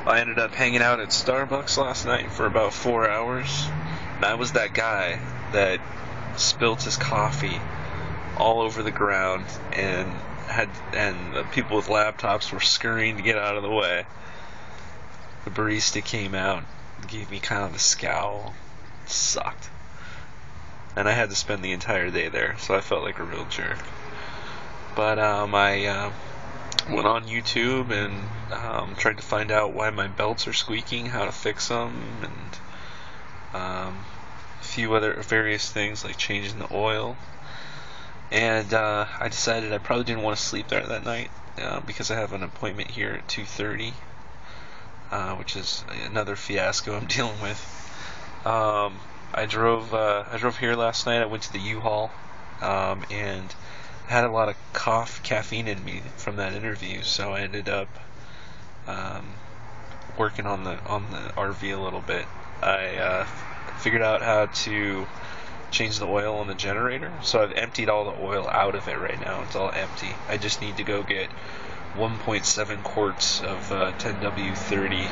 I ended up hanging out at Starbucks last night for about 4 hours. And I was that guy that spilt his coffee all over the ground, and people with laptops were scurrying to get out of the way. The barista came out and gave me kind of a scowl. It sucked. And I had to spend the entire day there, so I felt like a real jerk. But I went on YouTube and tried to find out why my belts are squeaking, how to fix them, and a few other various things like changing the oil. And I decided I probably didn't want to sleep there that night because I have an appointment here at 2:30, which is another fiasco I'm dealing with. I drove here last night. I went to the U-Haul and had a lot of caffeine in me from that interview, so I ended up working on the RV a little bit. I figured out how to change the oil on the generator, so I've emptied all the oil out of it right now. It's all empty. I just need to go get 1.7 quarts of 10W30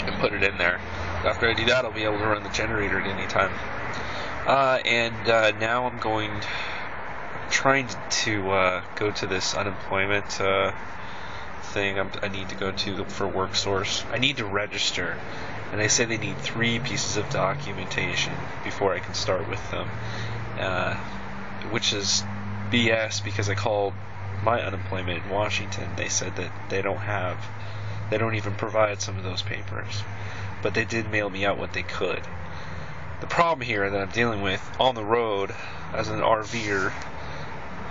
and put it in there. After I do that, I'll be able to run the generator at any time. Now I'm trying to go to this unemployment thing I need to go to for WorkSource. I need to register, and they say they need 3 pieces of documentation before I can start with them, which is BS because I called my unemployment in Washington. They said that they don't even provide some of those papers, but they did mail me out what they could. The problem here that I'm dealing with on the road as an RVer,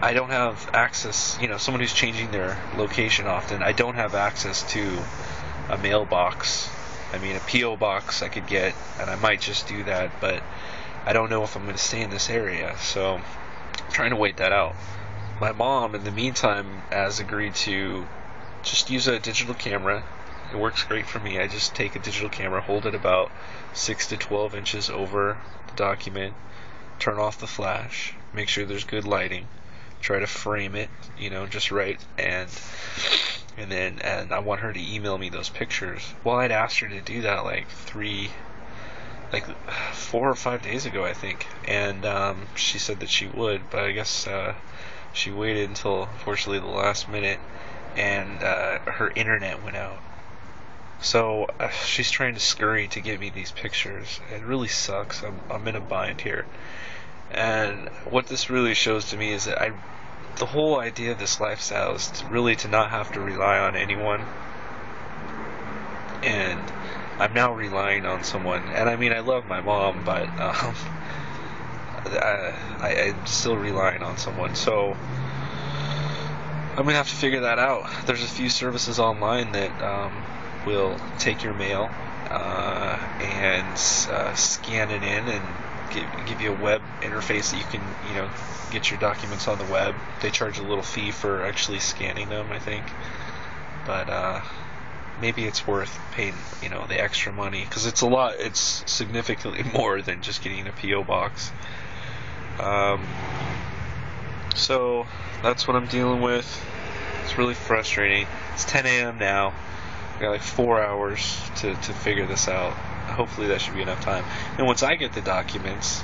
I don't have access, someone who's changing their location often, I don't have access to a mailbox. I mean, a P.O. box I could get, and I might just do that, but I don't know if I'm going to stay in this area, so I'm trying to wait that out. My mom, in the meantime, has agreed to just use a digital camera. It works great for me. I just take a digital camera, hold it about 6 to 12 inches over the document, turn off the flash, make sure there's good lighting, try to frame it, just right, and I want her to email me those pictures. Well, I'd asked her to do that like 4 or 5 days ago, I think, and she said that she would, but I guess she waited until, unfortunately, the last minute, and her internet went out. So she's trying to scurry to get me these pictures. It really sucks. I'm in a bind here. And what this really shows to me is that the whole idea of this lifestyle is to not have to rely on anyone. And I'm now relying on someone. And I mean, I love my mom, but I'm still relying on someone. So I'm going to have to figure that out. There's a few services online that will take your mail and scan it in and give you a web interface that you can, get your documents on the web. They charge a little fee for actually scanning them, I think. But maybe it's worth paying, the extra money, because it's a lot. It's significantly more than just getting a P.O. box. So that's what I'm dealing with. It's really frustrating. It's 10 a.m. now. I got like 4 hours to figure this out. Hopefully that should be enough time. And once I get the documents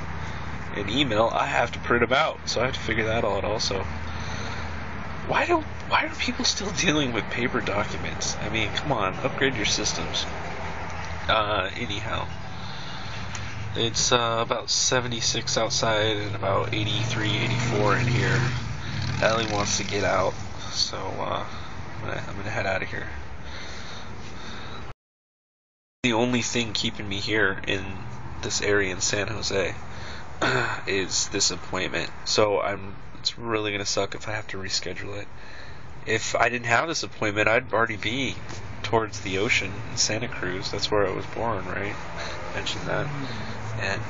in email, I have to print them out. So I have to figure that out also. Why are people still dealing with paper documents? I mean, come on, upgrade your systems. Anyhow, it's about 76 outside and about 83, 84 in here. Ellie wants to get out, so I'm gonna head out of here. The only thing keeping me here in this area in San Jose is this appointment. So it's really going to suck if I have to reschedule it. If I didn't have this appointment, I'd already be towards the ocean in Santa Cruz. That's where I was born, right? I mentioned that. And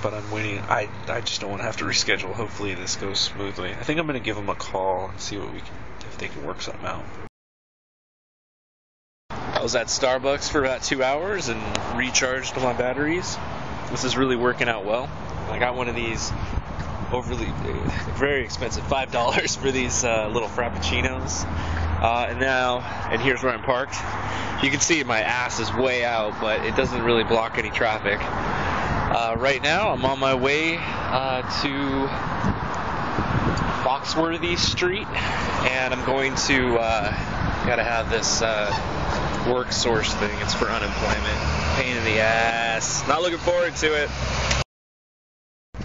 but I'm waiting. I just don't want to have to reschedule. Hopefully this goes smoothly. I think I'm going to give them a call and see if they can work something out. I was at Starbucks for about 2 hours and recharged my batteries. This is really working out well. I got one of these very expensive, $5 for these little frappuccinos. And here's where I'm parked. You can see my ass is way out, but it doesn't really block any traffic. Right now, I'm on my way to Foxworthy Street, and I'm going to gotta have this work source thing. It's for unemployment. Pain in the ass. Not looking forward to it.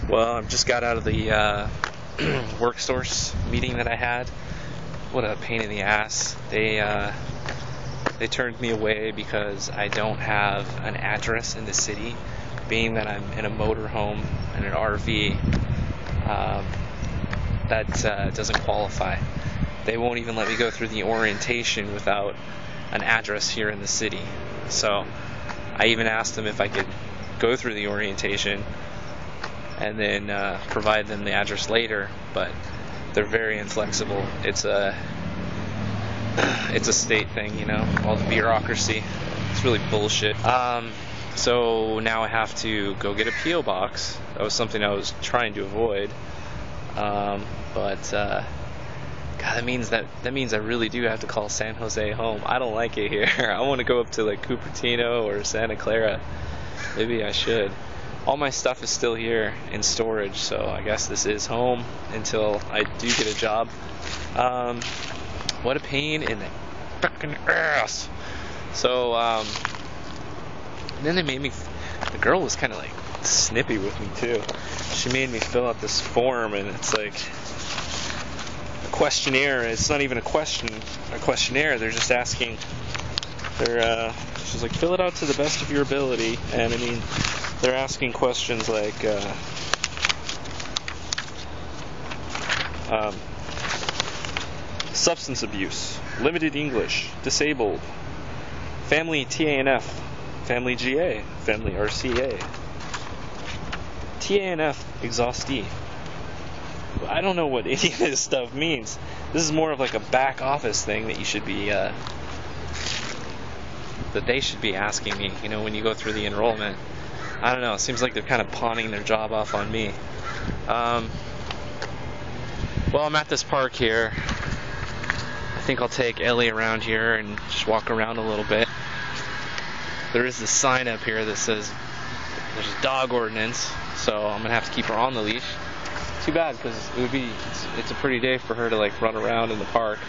Well, I just got out of the work source meeting that I had. What a pain in the ass. They turned me away because I don't have an address in the city, being that I'm in a motorhome and an RV. That doesn't qualify. They won't even let me go through the orientation without an address here in the city. So I even asked them if I could go through the orientation and then provide them the address later, but they're very inflexible. It's a state thing, you know, all the bureaucracy. It's really bullshit. So now I have to go get a P.O. box. That was something I was trying to avoid. God, that means I really do have to call San Jose home. I don't like it here. I want to go up to like Cupertino or Santa Clara. Maybe I should. All my stuff is still here in storage, so I guess this is home until I do get a job. What a pain in the fucking ass. So, then they made me, the girl was kind of like snippy with me too. She made me fill out this form, and it's like a questionnaire. It's not even a questionnaire. They're just asking, she's like, fill it out to the best of your ability. And I mean, they're asking questions like, substance abuse, limited English, disabled, family TANF, family GA, family RCA, TANF exhaustee. I don't know what any of this stuff means. This is more of like a back office thing that you should be, that they should be asking me, you know, when you go through the enrollment. I don't know, it seems like they're kind of pawning their job off on me. Well, I'm at this park here. I think I'll take Ellie around here and just walk around a little bit. There is this sign up here that says there's a dog ordinance, so I'm gonna have to keep her on the leash. Too bad, because it's a pretty day for her to like run around in the park.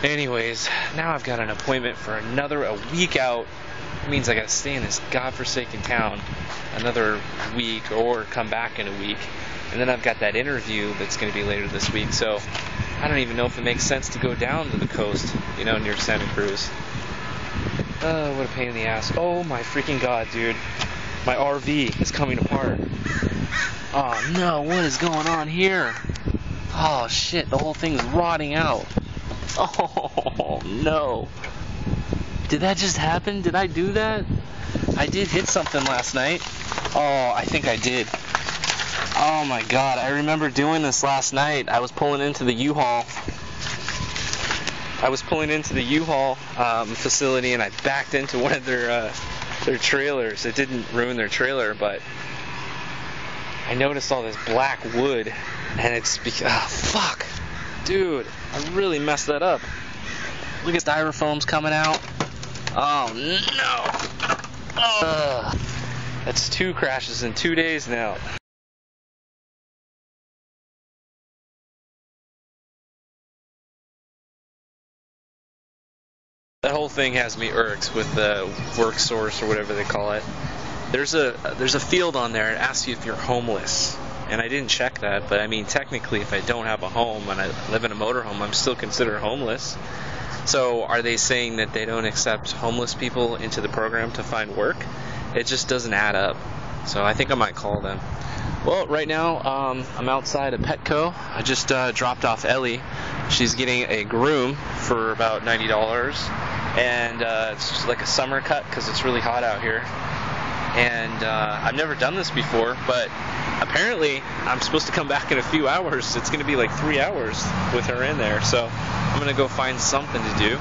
Anyways, now I've got an appointment for a week out. It means I gotta stay in this godforsaken town another week or come back in a week. And then I've got that interview that's going to be later this week, so I don't even know if it makes sense to go down to the coast, you know, near Santa Cruz. What a pain in the ass. Oh my freaking god, dude. My RV is coming apart. Oh no, what is going on here? Oh shit, the whole thing is rotting out. Oh no. Did that just happen? Did I do that? I did hit something last night. Oh, I think I did. Oh my god, I remember doing this last night. I was pulling into the U-Haul. Facility, and I backed into one of their trailers. It didn't ruin their trailer, but I noticed all this black wood, and it's fuck. Dude, I really messed that up. Look at styrofoam's coming out. Oh no. Oh. That's 2 crashes in 2 days now. That whole thing has me irked with the work source or whatever they call it. There's a field on there. It asks you if you're homeless, and I didn't check that. But I mean, technically, if I don't have a home and I live in a motorhome, I'm still considered homeless. So are they saying that they don't accept homeless people into the program to find work? It just doesn't add up. So I think I might call them. Well, right now I'm outside of Petco. I just dropped off Ellie. She's getting a groom for about $90, and it's just like a summer cut because it's really hot out here. And I've never done this before, but apparently I'm supposed to come back in a few hours. It's going to be like 3 hours with her in there, so I'm going to go find something to do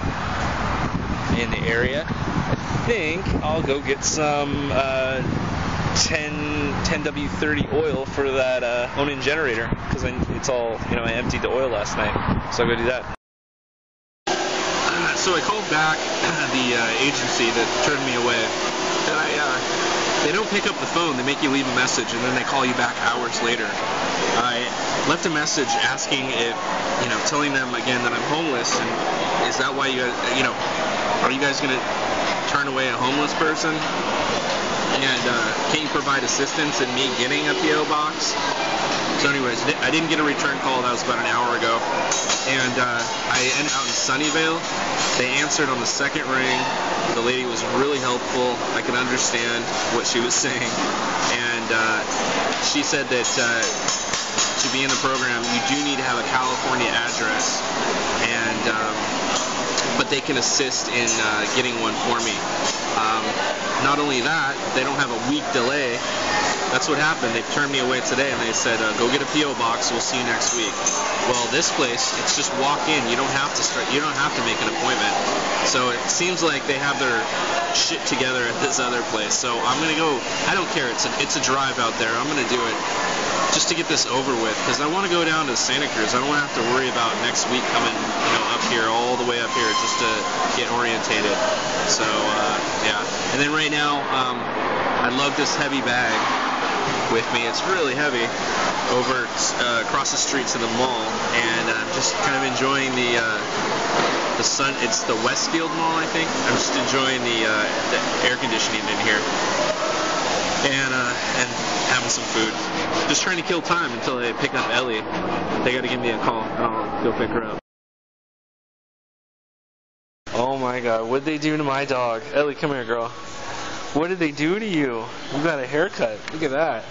in the area. I think I'll go get some 10 10W30 oil for that Onin generator, because it's all, I emptied the oil last night, so I'll go do that. So I called back the agency that turned me away, and they don't pick up the phone. They make you leave a message, and then they call you back hours later. I left a message asking if, telling them again that I'm homeless, and is that why are you guys going to turn away a homeless person? And can you provide assistance in me getting a P.O. box? So anyways, I didn't get a return call. That was about an hour ago. And I ended out in Sunnyvale. They answered on the second ring. The lady was really helpful. I could understand what she was saying. And she said that to be in the program, you do need to have a California address. And but they can assist in getting one for me. Not only that, they don't have a week delay. That's what happened. They turned me away today, and they said, "Go get a P.O. box. We'll see you next week." Well, this place, it's just walk in. You don't have to start. You don't have to make an appointment. So it seems like they have their shit together at this other place. So I'm gonna go. I don't care. It's a drive out there. I'm gonna do it just to get this over with, because I want to go down to Santa Cruz. I don't want to have to worry about next week coming, up here, all the way up here, just to get orientated. So yeah. And then right now, I lug this heavy bag with me. It's really heavy, over across the street to the mall, and I'm just kind of enjoying the sun. It's the Westfield Mall, I think. I'm just enjoying the air conditioning in here, and having some food. Just trying to kill time until they pick up Ellie. They got to give me a call. I'll go pick her up. Oh my God, what'd they do to my dog? Ellie, come here, girl. What did they do to you? You got a haircut. Look at that.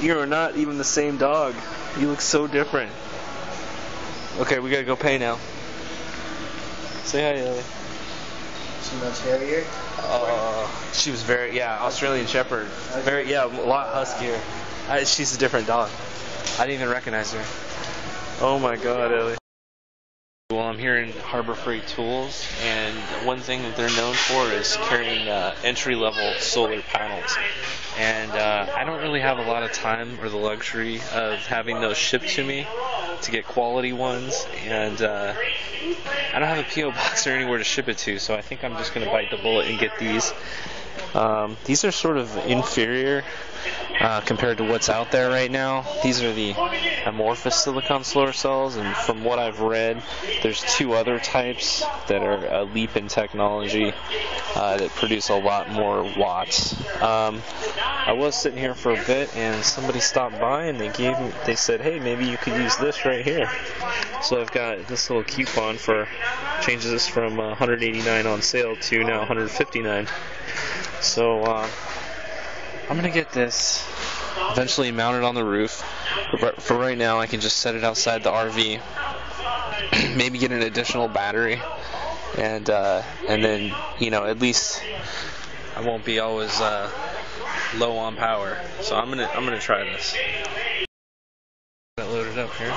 You are not even the same dog. You look so different. Okay, we gotta go pay now. Say hi, Ellie. She much heavier? She was Australian Shepherd. Very, a lot huskier. She's a different dog. I didn't even recognize her. Oh my God, Ellie. Well, I'm here in Harbor Freight Tools, and one thing that they're known for is carrying entry-level solar panels. And I don't really have a lot of time or the luxury of having those shipped to me to get quality ones, and I don't have a P.O. box or anywhere to ship it to, so I think I'm just going to bite the bullet and get these. These are sort of inferior compared to what's out there right now. These are the amorphous silicon solar cells, and from what I've read, there's two other types that are a leap in technology that produce a lot more watts. I was sitting here for a bit, and somebody stopped by, and they said, "Hey, maybe you could use this right here." So I've got this little coupon changes this from $189 on sale to now $159. So I'm gonna get this eventually mounted on the roof. For right now, I can just set it outside the RV. Maybe get an additional battery, and then at least I won't be always low on power. So I'm gonna try this. Got loaded up here.